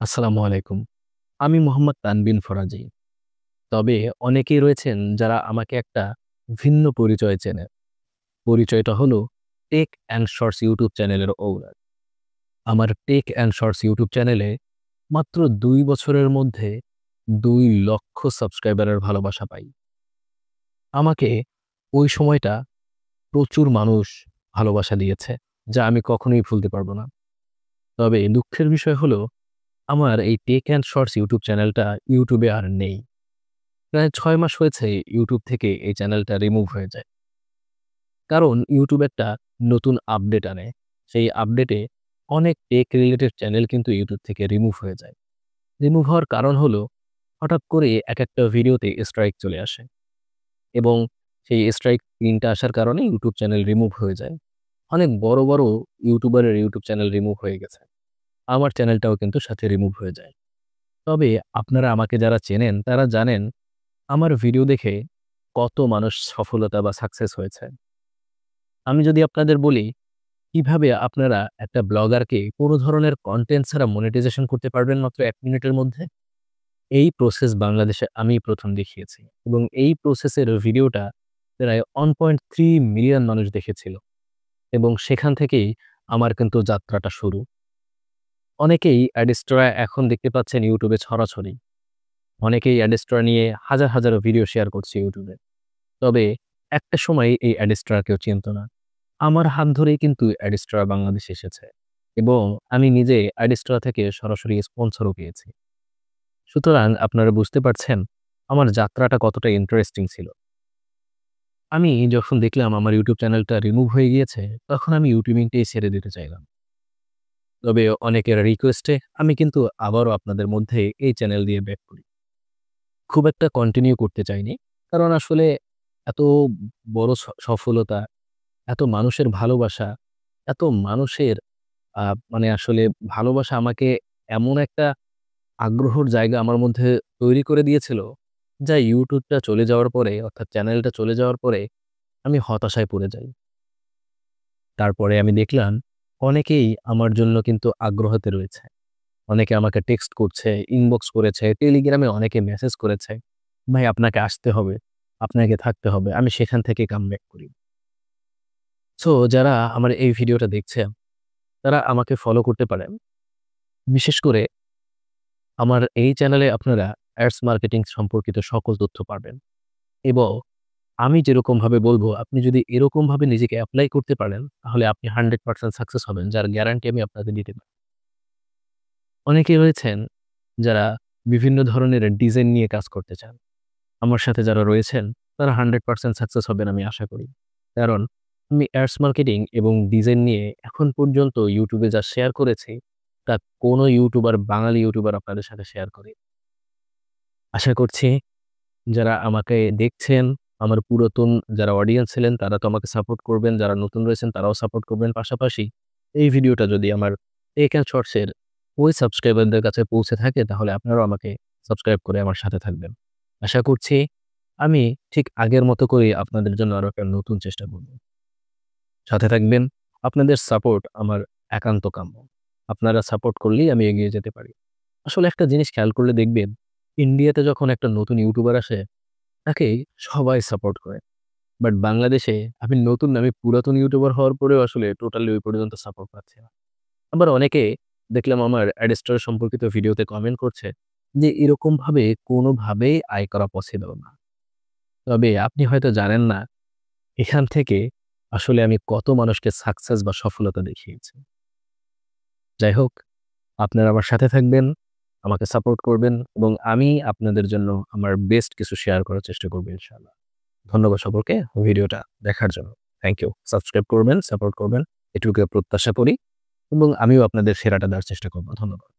আসসালামু আলাইকুম। আমি মোহাম্মদ তানবিন ফরাজি। তবে অনেকেই রয়েছেন যারা আমাকে একটা ভিন্ন পরিচয়ে চেনে। পরিচয়টা হলো টেক অ্যান্ড শর্টস ইউটিউব চ্যানেলের ওনার। আমার টেক অ্যান্ড শর্টস ইউটিউব চ্যানেলে মাত্র ২ বছরের মধ্যে ২,০০,০০০ সাবস্ক্রাইবারের ভালোবাসা পাই। আমাকে ওই সময়টা প্রচুর মানুষ ভালোবাসা দিয়েছে, যা আমি কখনোই ভুলতে পারব না। তবে দুঃখের বিষয় হলো আমার এই টেক অ্যান্ড শর্টস ইউটিউব চ্যানেলটা ইউটিউবে আর নেই। প্রায় ৬ মাস হয়েছে ইউটিউব থেকে এই চ্যানেলটা রিমুভ হয়ে যায়। কারণ ইউটিউব একটা নতুন আপডেট আনে। সেই আপডেটে অনেক টেক রিলেটেড চ্যানেল কিন্তু ইউটিউব থেকে রিমুভ হয়ে যায়। রিমুভ হওয়ার কারণ হলো হঠাৎ করে একেকটা ভিডিওতে স্ট্রাইক চলে আসে এবং সেই স্ট্রাইক পিনটা আসার কারণে ইউটিউব চ্যানেল রিমুভ হয়ে যায়। অনেক বড়, বড় ইউটিউবারের ইউটিউব চ্যানেল রিমুভ হয়ে গেছে। আমার চ্যানেলটাও কিন্তু সাথে রিমুভ হয়ে যায়। তবে আপনারা আমাকে যারা চেনেন তারা জানেন আমার ভিডিও দেখে কত মানুষ সফলতা বা সাকসেস হয়েছে। আমি যদি আপনাদের বলি, কিভাবে আপনারা একটা ব্লগারকে কোনো ধরনের কনটেন্ট ছাড়া মনিটাইজেশন করতে পারবেন মাত্র ১ মিনিটের মধ্যে? এই প্রসেস বাংলাদেশে আমিই ১ম দেখিয়েছি এবং এই প্রসেসের ভিডিওটা প্রায় 1.3 মিলিয়ন মানুষ দেখেছিল এবং সেখান থেকেই আমার কিন্তু যাত্রাটা শুরু। অনেকেই অ্যাডস্ট্রা এখন দেখতে পাচ্ছেন ইউটিউবে ছড়াছড়ি। অনেকেই অ্যাডস্ট্রা নিয়ে হাজার, হাজার ভিডিও শেয়ার করছে ইউটিউবে। তবে একটা সময় এই অ্যাডস্ট্রা কেউ চিনত না। আমার হাত ধরেই কিন্তু অ্যাডস্ট্রা বাংলাদেশে এসেছে এবং আমি নিজে অ্যাডস্ট্রা থেকে সরাসরি স্পন্সরও পেয়েছি। সুতরাং আপনারা বুঝতে পারছেন আমার যাত্রাটা কতটা ইন্টারেস্টিং ছিল। আমি যখন দেখলাম আমার ইউটিউব চ্যানেলটা রিমুভ হয়ে গিয়েছে, তখন আমি ইউটিউবিংটাই ছেড়ে দিতে চাইলাম। তবে অনেকের রিকোয়েস্টে আমি কিন্তু আবারও আপনাদের মধ্যে এই চ্যানেল দিয়ে ব্যাক করি। খুব একটা কন্টিনিউ করতে চাইনি। কারণ আসলে এত বড় সফলতা, এত মানুষের ভালোবাসা, এত মানুষের আ মানে আসলে ভালোবাসা আমাকে এমন একটা আগ্রহর জায়গা আমার মধ্যে তৈরি করে দিয়েছিল, যা ইউটিউবটা চলে যাওয়ার পরে অর্থাৎ চ্যানেলটা চলে যাওয়ার পরে আমি হতাশায় পড়ে যাই। তারপরে আমি দেখলাম অনেকেই আমার জন্য কিন্তু আগ্রহতে রয়েছে। অনেকে আমাকে টেক্সট করছে, ইনবক্স করেছে, টেলিগ্রামে অনেকে মেসেজ করেছে। "ভাই আপনাকে আসতে হবে, আপনাকে থাকতে হবে।" আমি সেখান থেকে কামব্যাক করি। সো যারা আমার এই ভিডিওটা দেখছেন, তারা আমাকে ফলো করতে পারেন। বিশেষ করে আমার এই চ্যানেলে আপনারা অ্যাডস মার্কেটিং সম্পর্কিত সকল তথ্য পাবেন এবং আমি যেরকমভাবে বলব, আপনি যদি এরকমভাবে নিজেকে এপ্লাই করতে পারেন, তাহলে আপনি 100% সাকসেস হবেন, যার গ্যারান্টি আমি আপনাকে দিতে পারি। অনেকেই রয়েছেন যারা বিভিন্ন ধরনের ডিজাইন নিয়ে কাজ করতে চান। আমার সাথে যারা রয়েছেন, তারা 100% সাকসেস হবেন আমি আশা করি। কারণ আমি অ্যাডস মার্কেটিং এবং ডিজাইন নিয়ে এখন পর্যন্ত ইউটিউবে যা শেয়ার করেছি, তা কোনো ইউটিউবার, বাঙালি ইউটিউবার আপনাদের সাথে শেয়ার করেনি। আশা করছি যারা আমাকে দেখছেন, আমার পুরাতন যারা অডিয়েন্স ছিলেন তারা তো আমাকে সাপোর্ট করবেন, যারা নতুন রয়েছেন তারাও সাপোর্ট করবেন। পাশাপাশি এই ভিডিওটা যদি আমার টেক অ্যান্ড শর্টস এর ওই সাবস্ক্রাইবারদের কাছে পৌঁছে থাকে, তাহলে আপনারাও আমাকে সাবস্ক্রাইব করে আমার সাথে থাকবেন। আশা করছি আমি ঠিক আগের মতো করেই আপনাদের জন্য আরো একটা নতুন চেষ্টা করব। সাথে থাকবেন। আপনাদের সাপোর্ট আমার একান্ত কাম্য। আপনারা সাপোর্ট করলেই আমি এগিয়ে যেতে পারি। আসলে একটা জিনিস খেয়াল করলে দেখবেন, ইন্ডিয়াতে যখন একটা নতুন ইউটিউবার আসে, তাকে সবাই সাপোর্ট করে। বাট বাংলাদেশে আমি নতুন না, আমি পুরাতন ইউটিউবার হওয়ার পরেও আসলে টোটালি ওই পর্যন্ত সাপোর্ট পাচ্ছি না। আবার অনেকে দেখলাম আমার অ্যাডস্টার সম্পর্কিত ভিডিওতে কমেন্ট করছে যে এরকমভাবে কোনোভাবেই আয় করা পসিবল না। তবে আপনি হয়তো জানেন না এখান থেকে আসলে আমি কত মানুষকে সাকসেস বা সফলতা দেখিয়েছি। যাই হোক, আপনারা আমার সাথে থাকবেন, আমাকে সাপোর্ট করবেন এবং আমি আপনাদের জন্য আমার বেস্ট কিছু শেয়ার করার চেষ্টা করব ইনশাআল্লাহ। ধন্যবাদ সকলকে ভিডিওটা দেখার জন্য। Thank you. সাবস্ক্রাইব করবেন, সাপোর্ট করবেন। এটুকু প্রত্যাশা করি এবং আমিও আপনাদের সেরাটা দেওয়ার চেষ্টা করব। ধন্যবাদ।